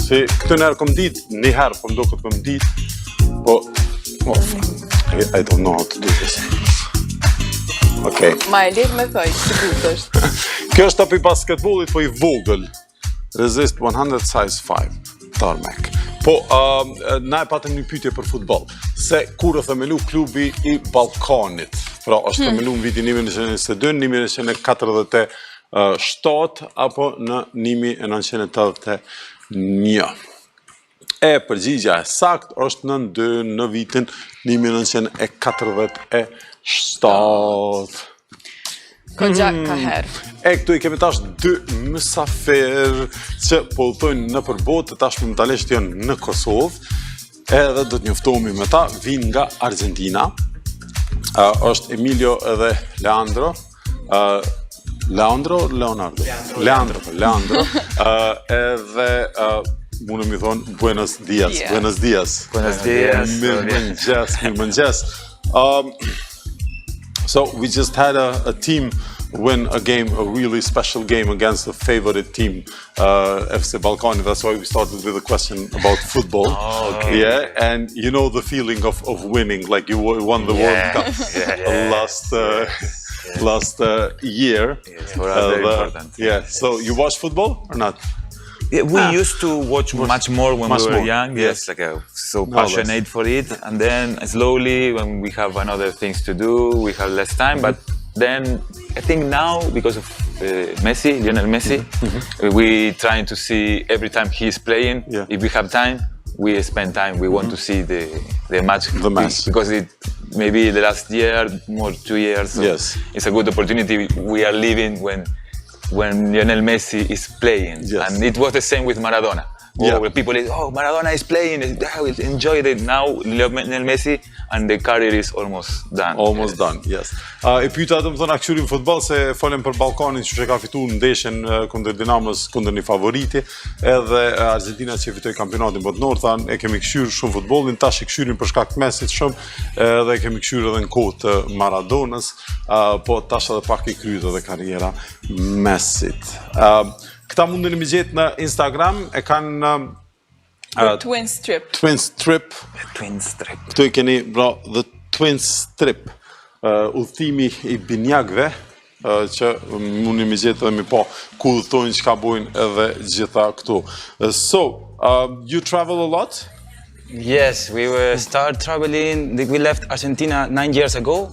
Si këtë nërë kom dit, një herë po mdo këtë kom dit, po, I don't know how to do this. Okay. Ma e lirë me thoj, sigurt është. Kjo është topi basketbollit, po I vogël. Resist 100 size 5, tarmac. Po, na e patëm një pyetje për futboll. Se kur e themelu klubi I Ballkanit. Pra, është themelu në vitin 1922, 1947 apo në 1981. E përgjigja e sakt është në vitin 1947. Këgja ka herë. E këtu I kemi tash dy mësafer që po udhtojnë në përbotë, tash më talesh janë në Kosovë, edhe do të njoftohemi me ta, vinë nga Argentina. Është Emilio edhe Leandro. Leandro. Edhe mune mi thonë Buenos Dias. Yeah. Buenos Dias. Mirë mëngjes. So we just had a team win a really special game against the favorite team, FC Balkani. That's why we started with a question about football. Oh, okay. Yeah, and you know the feeling of winning, like you won the World Cup last year. Yes, for us very important. Yeah, so you watch football or not? Yeah, we used to watch much more when we were young. Yes. Yes, like so passionate for it, and then slowly, when we have other things to do, we have less time. But then I think now, because of Lionel Messi, we trying to see every time he's playing. Yeah. If we have time, we spend time. We want to see the match. The match. Because maybe the last year, more 2 years. So Yes. it's a good opportunity we are living when Lionel Messi is playing. Yes. And it was the same with Maradona. Yeah. Where people is, Maradona is playing, I will enjoy it. Now Lionel Messi and the career is almost done. Almost done, yes. E pyeta të më thonë a këshyrim futbol se folem për Ballkanin që ka fituar ndeshjen kundër Dinamos, kundër një favoriti, edhe Argentina që fitoi kampionatin botëror, thanë e kemi këshyr shumë futbollin, tash e këshyrim për shkak të Messit shumë, edhe e kemi këshyr edhe në kohë të Maradonës, po tash edhe pak I kryet edhe karriera Messit. Këta mundën I gjetë në Instagram, e kanë TWINSTRIPS. TWINSTRIPS. Këtu I keni the TWINSTRIPS. Udhëtimi I binjakëve, që mundi mi gjetë edhe mi po ku udhëtojnë, çka bojnë edhe gjitha këtu. So, you travel a lot? Yes, we start traveling. We left Argentina 9 years ago,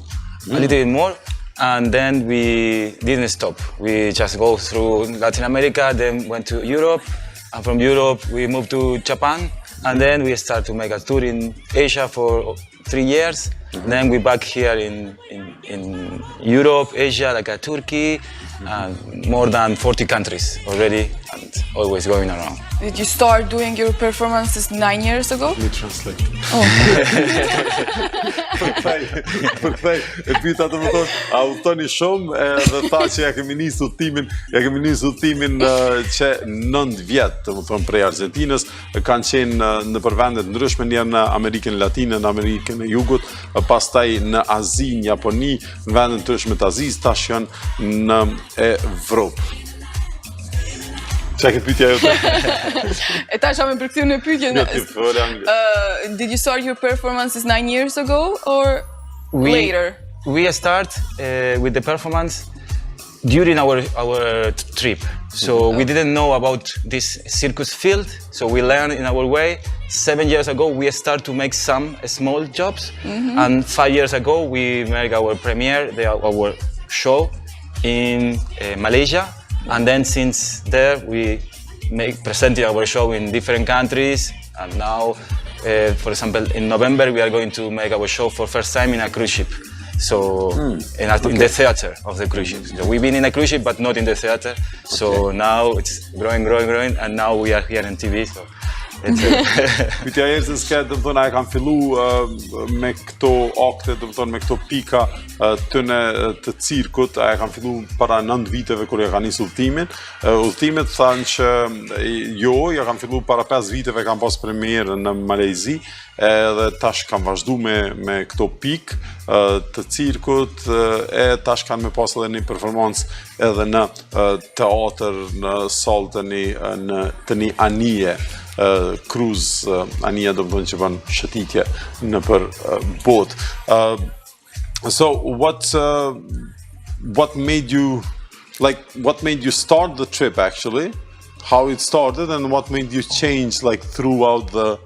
a little bit more, and then we didn't stop. We just go through Latin America, then went to Europe, and from Europe we moved to Japan, and then we start to make a tour in Asia for 3 years. Then we back here in Europe, Asia, like Turkey, and more than 40 countries already, and always going around. Did you start doing your performances 9 years ago? Me translate. Për këthej, e pyta të më thonë, a udhtoni shumë, dhe tha që ja kemi nisë udhtimin që 9 vjetë, të më thonë, prej Argentinës, kanë qenë në përvendet ndryshme, njerë në Amerikën Latine, në Amerikën e Jugut, pastaj në Azi, në Japoni, në vendet ndryshme të Azis, tash janë në Evropë. Qa këtë pytja jote? E tash me përkthyer në pyetjen. Did you start your performances 9 years ago or later? We start with the performance during our trip. So we didn't know about this circus field, so we learned in our way. 7 years ago we start to make some small jobs, and 5 years ago we make our premiere, our show in Malaysia. And then since there we presented our show in different countries, and now, for example, in November we are going to make our show for first time in a cruise ship. So in the theater of the cruise ship. So we've been in a cruise ship but not in the theater. So now it's growing, and now we are here on TV. So Pyetja e se s'ka, do të thonë, a e kanë fillu me këto akte, do të thonë, me këto pika tëne të cirkut, a e kanë fillu para 9 viteve kur ja kanë nisë udhtimin. Udhtimet thanë që jo, ja kanë fillu para 5 viteve, kanë pas premierën në Malezi, edhe tash kanë vazhdu me këto pik të cirkut, e tash kanë me pas edhe një performancë edhe në teatr, në salë të një anije. cruise anija do të thonë që bën shëtitje në për botë. So what made you start the trip actually? How it started and what made you change like throughout the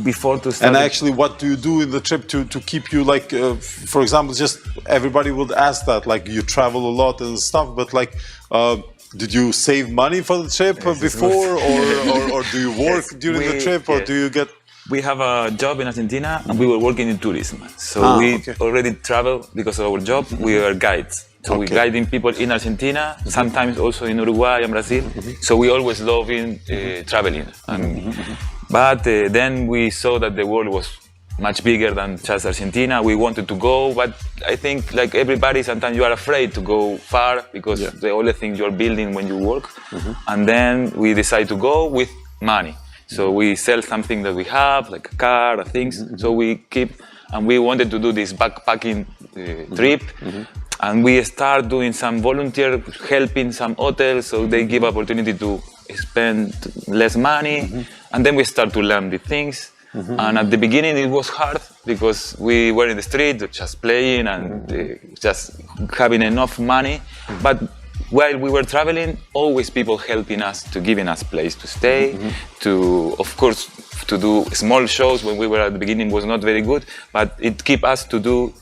Before to start. And actually, what do you do in the trip to keep you like, for example, just everybody would ask that, like you travel a lot and stuff, but like, did you save money for the trip before, or do you work during the trip, or do you get? We have a job in Argentina, and we were working in tourism. So we already travel because of our job. We are guides. So we're guiding people in Argentina, sometimes also in Uruguay and Brazil. So we always love traveling. But then we saw that the world was much bigger than just Argentina. We wanted to go, but I think like everybody, sometimes you are afraid to go far because the only thing you're building when you work. And then we decided to go with money. So we sell something that we have, like a car, things. So we keep, and we wanted to do this backpacking trip. And we start doing some volunteer, helping some hotels, so they give opportunity to spend less money. And then we start to learn the things. And at the beginning it was hard because we were in the street just playing and just having enough money. But while we were traveling, always people helping us, to giving us place to stay, to, of course, to do small shows when we were at the beginning was not very good, but it kept us to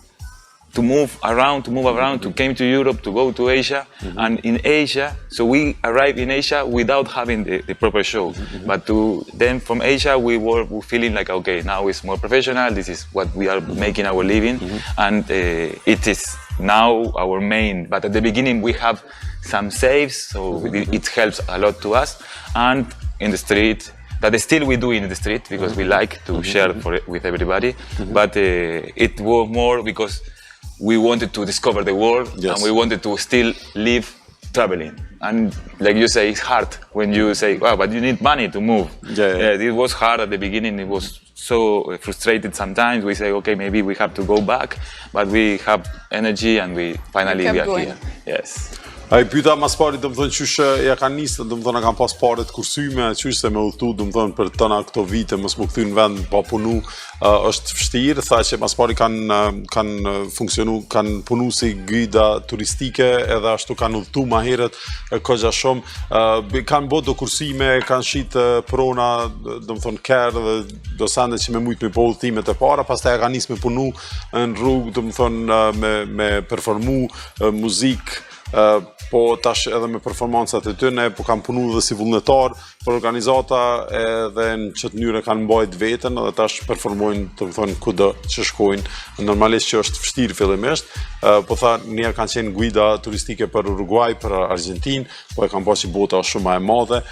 move around, to came to Europe, to go to Asia, and in Asia, so we arrived in Asia without having the proper show. But then from Asia, we were feeling like, okay, now it's more professional, this is what we are making our living, and it is now our main, but at the beginning we have some saves, so it helps a lot to us, and in the street, that still we do in the street, because we like to share with everybody, but it was more because we wanted to discover the world, and we wanted to still live traveling. And like you say, it's hard when you say, wow, but you need money to move. It was hard at the beginning. It was so frustrated sometimes. We say, okay, maybe we have to go back, but we have energy and we finally we are here. Yes. Ai pyeta mas pari, domethënë qysh ja kanë nisë, domethënë kanë pas parë të kursyme, qysh se me udhëtu, domethënë për tëna këto vite mos më kthy në vend pa punu, është vështirë, tha që mas pari kanë funksionu, kanë punu si gida turistike, edhe ashtu kanë udhëtu ma herët kogja shumë, kanë bërë do kursime, kanë shit prona, domethënë kerë dhe do sande që me mujt me po udhëtimet e para, pastaj kanë nisë me punu në rrugë, domethënë me performu muzikë. Po tash edhe me performancat e tyre, po kam punu dhe si vullnetar për organizata edhe në çet mënyrë kanë mbajt veten edhe tash performojnë, të më thonë, kudo që shkojnë. Normalisht që është vështirë fillimisht, po tha një kanë qenë guida turistike për Uruguay, për Argentinë, po e kanë pas që bota është shumë e madhe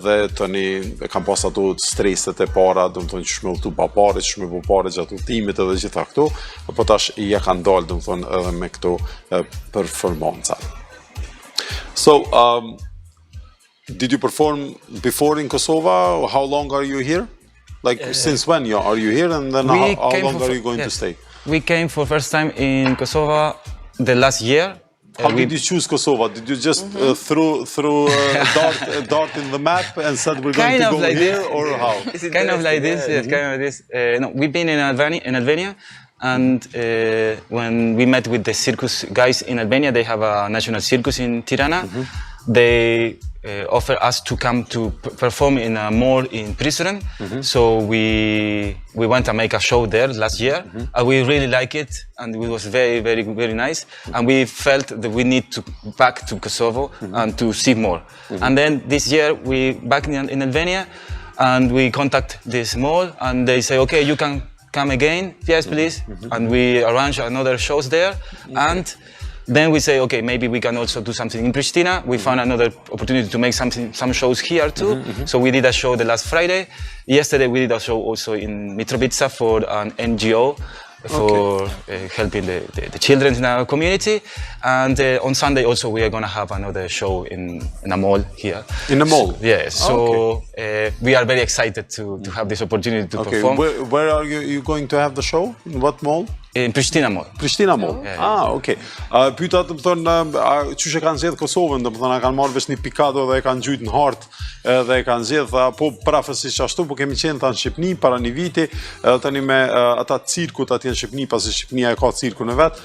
dhe tani e kanë pas ato streset e para, do të thonë që shme udhëtu pa pare, që shme bu pare gjatë udhëtimit edhe gjitha këto, po tash ja kanë dalë, do të thonë, edhe me këto performanca. So, did you perform before in Kosovo? How long are you here? Like, since when are you here, and then how long are you going to stay? We came for first time in Kosovo the last year. How did you choose Kosovo? Did you just throw a dart in the map and said we're going to go like here, or how? Kind of like this, yes, kind of like this. No, we've been in Albania. And when we met with the circus guys in Albania, they have a national circus in Tirana. They offer us to come to perform in a mall in Prisuren. So we went and make a show there last year. And we really like it, and it was very, very, very nice. And we felt that we need to back to Kosovo and to see more. And then this year we back in Albania, and we contact this mall, and they say, okay, you can come again, yes please, and we arrange another shows there, and then we say, okay, maybe we can also do something in Pristina. We found another opportunity to make some shows here too, so we did a show the last Friday. Yesterday we did a show also in Mitrovica for an NGO, for helping the children in our community, and on Sunday also we are going to have another show in a mall here. In a mall? Yeah, so we are very excited to have this opportunity to perform. Where are you going to have the show? In what mall? In Prishtina Mall. Prishtina Mall. Okay. Pyeta të më thonë, qysh e kanë zgjedhë Kosovën, të më thonë, kanë marrë vesh një pikado dhe e kanë gjujtë në hartë dhe e kanë zgjedhë, po prafësisht ashtu, po kemi qenë ta në Shqipni para një viti, tani me ata cirkut atje në Shqipni, pasi Shqipnia e ka cirkun e vetë,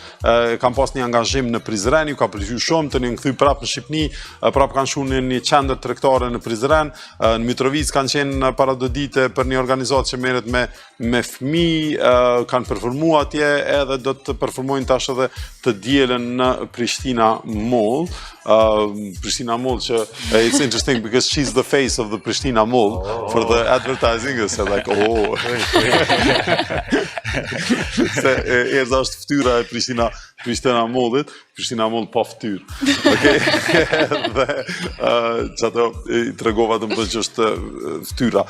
kanë pas një angazhim në Prizren, ju ka pëlqyer shumë, tani në kthy prapë në Shqipni, prapë kanë shkuar në një qendër tregtare në Prizren, në Mitrovic kanë qenë para 2 dite për një organizatë që merret me fëmijë, kanë performuar atje, edhe do të performojnë tash edhe të dielën në Prishtina Mall. Prishtina Mall që it's interesting because she's the face of the Prishtina Mall for the advertising. So like, se Erza është fytyra e Prishtina Mallit, Prishtina Mall pa fytyrë. Okay? Dhe që ato i tregova të më të që është fytyra.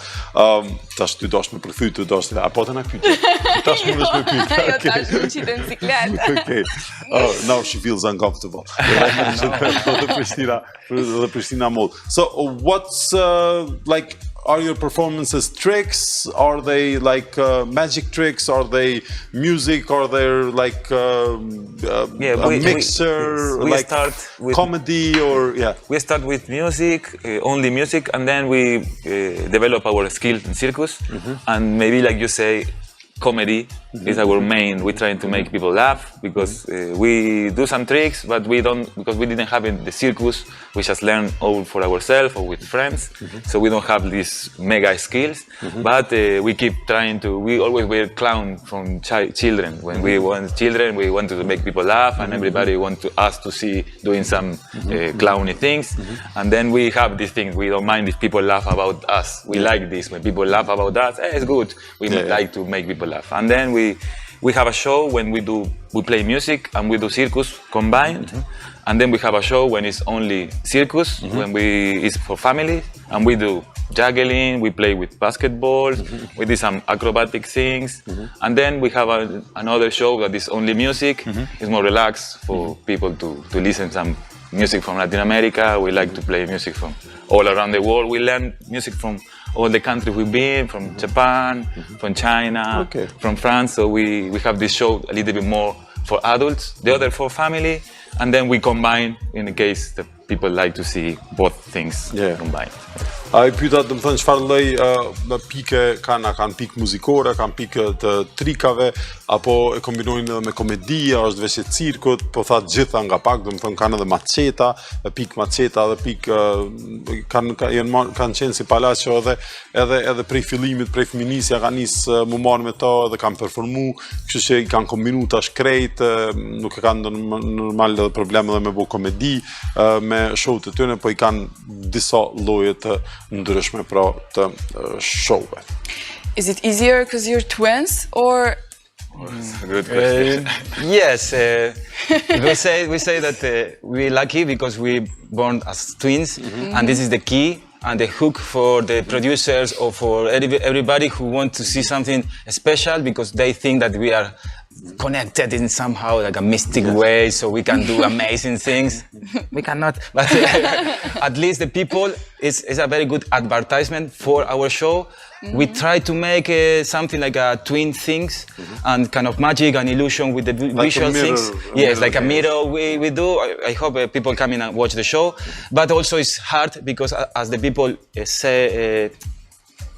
Tash ty dosh me përthy, ty dosh apo të na pyetje. Tash më vesh me pyetje. Jo, tash më qitë në ciklet. Okay. Now she feels uncomfortable. The Prishtina Mall. So what's like, are your performances tricks? Are they like magic tricks? Are they music? Are they like a mixer? We like start with comedy or We start with music, only music, and then we develop our skills in circus, and maybe like you say, comedy is our main. We're trying to make people laugh because we do some tricks, but we don't, because we didn't have in the circus. We just learn all for ourselves or with friends, so we don't have these mega skills. But we keep trying to. We always were clown from children. When we were children, we wanted to make people laugh, and everybody wanted us to see doing some clowny things. And then we have this thing. We don't mind if people laugh about us. We like this when people laugh about us. It's good. We like to make people laugh. And then we have a show when we play music and we do circus combined. And then we have a show when it's only circus, when it's for family, and we do juggling, we play with basketball, we do some acrobatic things, and then we have another show that is only music. It's more relaxed for people to listen some music from Latin America. We like to play music from all around the world. We learn music from all the countries we've been, from Japan, from China, from France. So we have this show a little bit more for adults, the other for family, and then we combine in the case that people like to see both things combined. I pyeta, do të thënë, çfarë lloj pike kanë pikë muzikore, kanë pikë të trikave, apo e kombinojnë edhe me komedi, është veshje cirkut, po tha gjitha nga pak, do të thënë kanë edhe maceta, pikë maceta dhe pikë kanë qenë si palacio edhe prej fillimit, prej fëminisja kanë nisë mu marrë me to dhe kanë performu, kështu që i kanë kombinu tash krejt, nuk e kanë normal edhe probleme dhe me bo komedi, me show të tyre, po i kanë disa lloje të ndryshme pra të showve. Is it easier because you're twins or? Good question. Yes, we say that we're lucky because we're born as twins, and this is the key and the hook for the producers or for everybody who wants to see something special, because they think that we are connected in somehow like a mystic way, so we can do amazing things. We cannot, but at least the people is a very good advertisement for our show. We try to make something like a twin things and kind of magic and illusion with the visual things. Yes, like a mirror we do. I hope people come in and watch the show. But also it's hard because as the people say,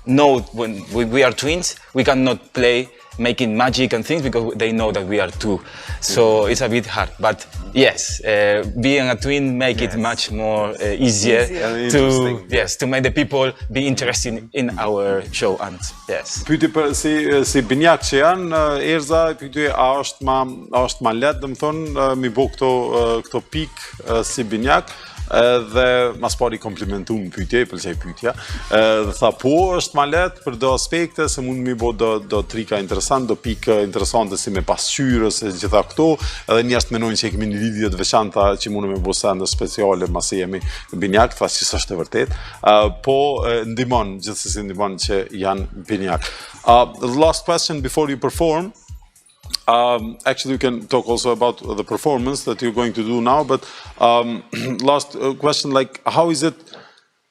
know when we are twins, we cannot play making magic and things because they know that we are two. So it's a bit hard. But yes, being a twin make it much more easier to make the people be interested in our show. And yes. Pyetje për si binjak që janë, Erza, pyetje a është ma lehtë, domethënë, mi bo këto pikë si binjak. Dhe mas pari komplimentu më pyetje, pëlqej pyetja, dhe tha po është ma lehtë për do aspekte, se mund mi bo do trika interesant, do pikë interesante si me pasqyrë, se gjitha këto, edhe njerëzit menojnë që kemi një lidhje të veçanta që mundem me bo sende speciale masi jemi binjak, tha që s'është e vërtet, po ndihmon, gjithsesi ndihmon që janë binjak. The last question before you perform. Actually, we can talk also about the performance that you're going to do now, but last question, like, how is it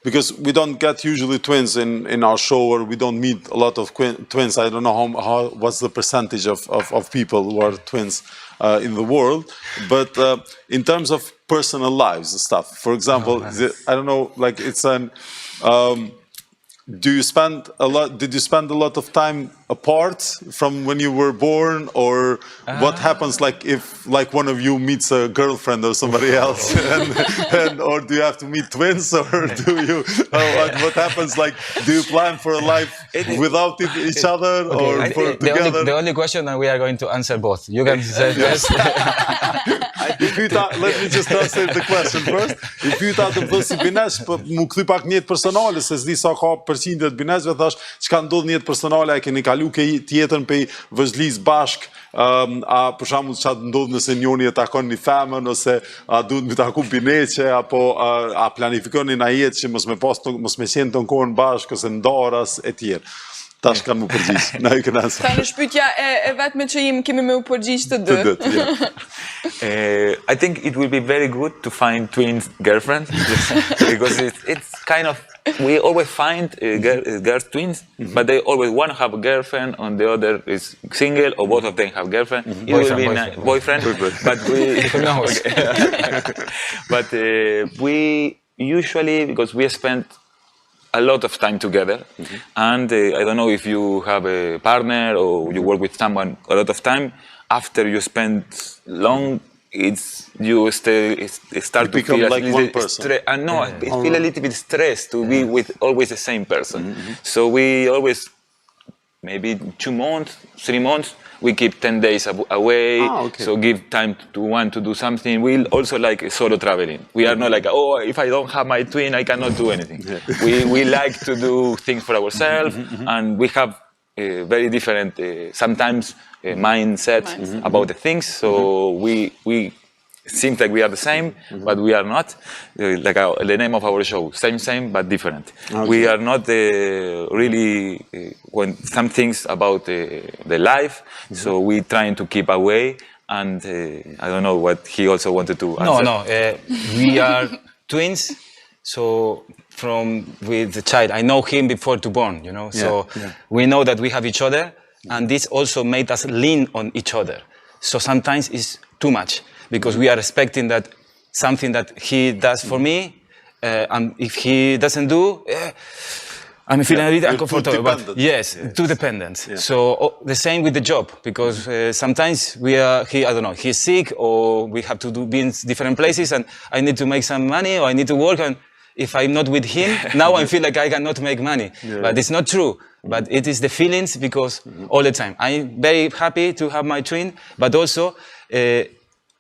because we don't get usually twins in our show, or we don't meet a lot of twins. I don't know what's the percentage of people who are twins in the world, but in terms of personal lives and stuff, for example, I don't know, like it's an did you spend a lot of time apart from when you were born, or what happens like if one of you meets a girlfriend or somebody else, or do you have to meet twins, or do you what happens, like do you plan for a life without each other or together? The only question that we are going to answer both. You can say yes. Let me just translate the question first. I pyeta të më si binesh, për mu kthy pak në jetë personale, se s'di sa ka përqindje të bineshve, thash, çka ndodh në jetë personale, a keni kalu tjetën pe vëzhlis bashk, a për shembull çfarë ndodh nëse njëri e takon një femën, ose a duhet mi taku bineqe, apo a planifikoni na jetë që mos me qenë të kohën bashk, ose ndaras e tjerë. Tash kanë më përgjigj. Na i kanë asaj. Tanë shpytja e vetme që kemi me u përgjigj të dy. I think it will be very good to find twin girlfriends because it's kind of, we always find girls twins, but they always one have a girlfriend and the other is single, or both of them have girlfriend. It will be a boyfriend, but we usually, because we spend a lot of time together, and I don't know if you have a partner or you work with someone a lot of time. After you spend long, you start to feel like one person. I feel a little bit stressed to be with always the same person. So we always, maybe 2 months, 3 months, we keep 10 days away, so give time to one to do something. We also like solo traveling. We are not like, oh, if I don't have my twin, I cannot do anything. We like to do things for ourselves, and we have very different, sometimes, mindset about the things. So we seems like we are the same, but we are not. Like the name of our show, same, but different. We are not really when some things about the life. So we trying to keep away. And I don't know what he also wanted to answer. No. We are twins. So with the child, I know him before to born. You know. So we know that we have each other, and this also made us lean on each other. So sometimes it's too much, because we are expecting that something that he does for me, and if he doesn't do, I'm feeling a bit uncomfortable. But yes, too dependent. Yeah. So the same with the job, because sometimes he's sick, or we have to be in different places, and I need to make some money, or I need to work, and if I'm not with him, now I feel like I cannot make money. But it's not true. But it is the feelings, because all the time I'm very happy to have my twin, but also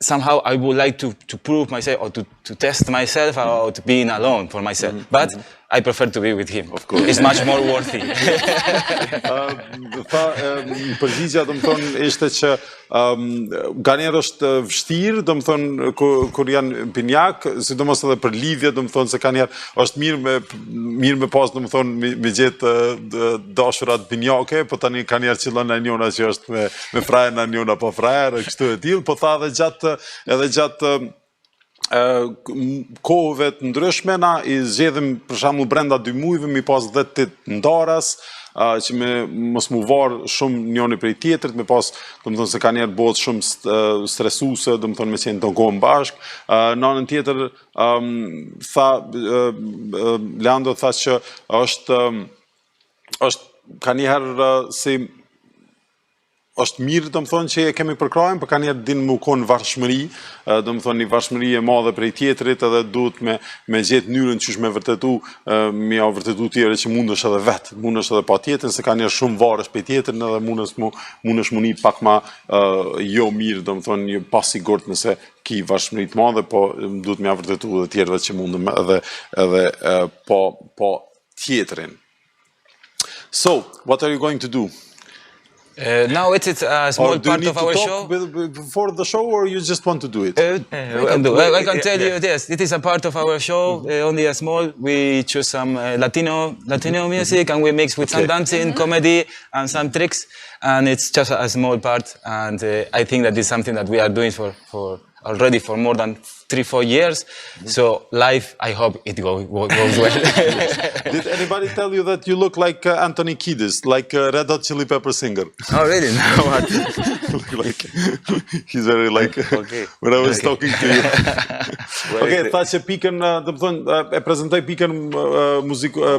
somehow I would like to prove myself, or to test myself about being alone for myself. But I prefer to be with him. Of course, it's much more worthy. Përgjigja do të thonë ishte që nganjëherë është vështirë, do të thonë kur janë binjak, sidomos edhe për lidhje, do të thonë se nganjëherë është mirë me pas, do të thonë me gjetë dashurat binjake, po tani nganjëherë qillon ai njëra që është me frajën, ai njëra po frajë, kështu e tillë, po tha edhe gjatë kohëve të ndryshme, na i zgjedhim për shembull brenda 2 muajve mi pas 10 ndaras, që me mos mu varë shumë njëri prej tjetrit, me pas, do të thonë se ka njerë bëhet shumë stresuese, do të thonë me qenë të kohën bashkë. Në anën tjetër, Leandro tha që është ka njëherë si është mirë, do të thonë, që e kemi përkrajën, por ka njerë din më konë varshmëri, do të thonë një varshmëri e madhe prej tjetrit, edhe duhet me gjetë mënyrën qysh me vërtetu, me ja vërtetu tjere që mundesh edhe vetë, mundesh edhe pa tjetrin, se ka njerë shumë varesh prej tjetrin, edhe mundesh më një pak ma jo mirë, do të thonë, një pasigurt nëse ki varshmëri të madhe, po duhet me ja vërtetu edhe tjerëve që mundem edhe po tjetrin. So, what are you going to do? Now it's a small part of our show. Before the show, or you just want to do it? I can tell you this. It is a part of our show. Only a small. We choose some Latino music, and we mix with some dancing, comedy, and some tricks. And it's just a small part. And I think that is something that we are doing for already for more than 3-4 years. So life, I hope it goes well. Did anybody tell you that you look like Anthony Kiedis, like Red Hot Chili Pepper singer? Oh, really? No, what? Like, he's very like, Okay. when I was talking to you. Okay, tha që pikën, do të thonë, e prezantoj pikën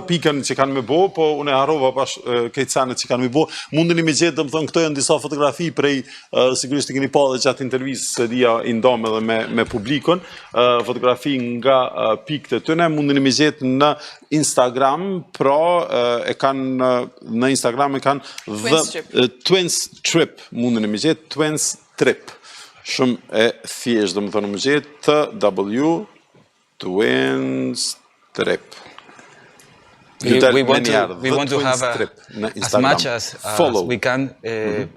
pikën që kanë me bo, po unë e harrova pash këtë sanet që kanë me bo. Mundeni me gjetë, do të thonë, këto janë disa fotografi prej, sigurisht e keni pa dhe gjatë intervjisë se dia i ndom edhe me publikun, fotografi nga pikët e tëne, mundeni me gjetë në Instagram, pra e kanë në Instagram e kanë TWINSTRIP, mundeni me gjetë TWINSTRIP. Shumë e thjesht, do më thonë më gjetë, TWINSTRIP. We want to have as much as we can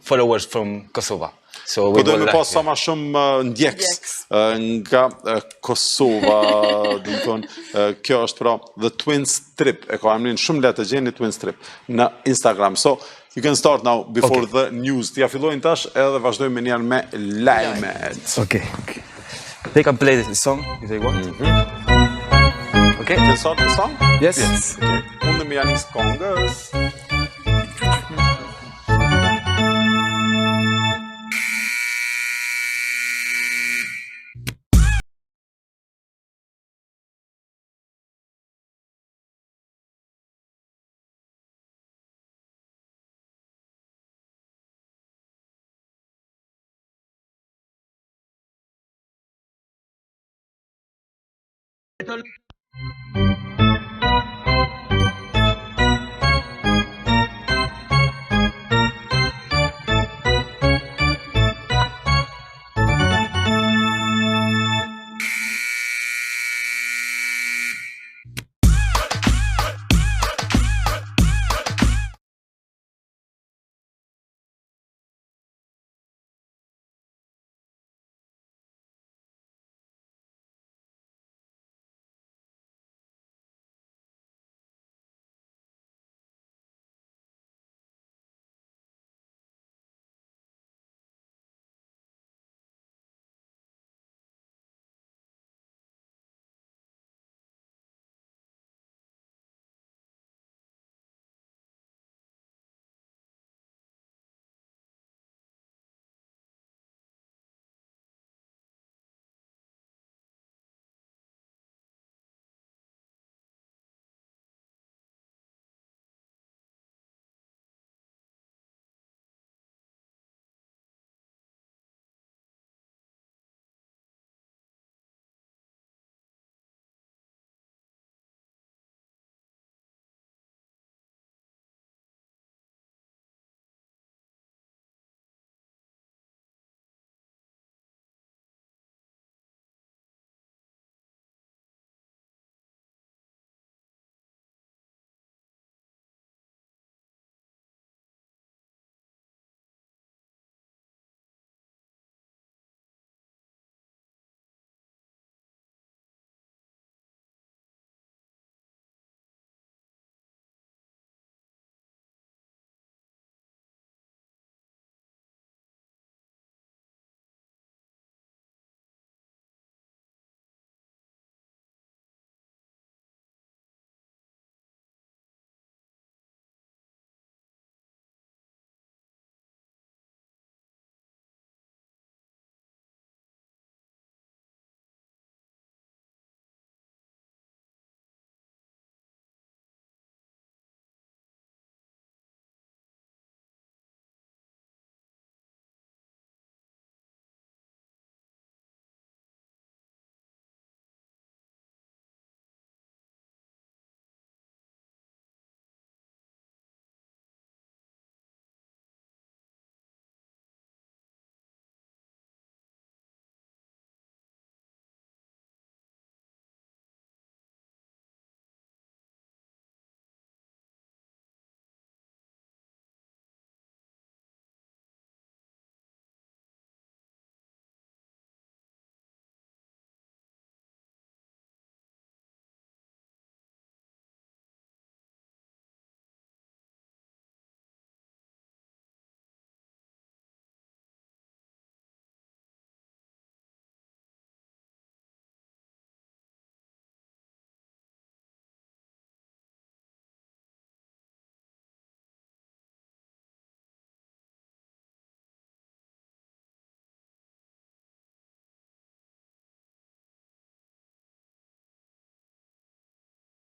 followers from Kosovo. So Po dojmë pas sa ma shumë ndjekës nga Kosova, do më thonë, kjo është pra The TWINSTRIP, e ka emrin shumë letë e gjeni TWINSTRIP në Instagram. So, you can start now before the news. T'ja fillojnë tash edhe vazhdojmë me njerë me lajmet. Okay. They can play the song if they want. Okay. Can start the song? Yes. Okay. Unë me janis kongës.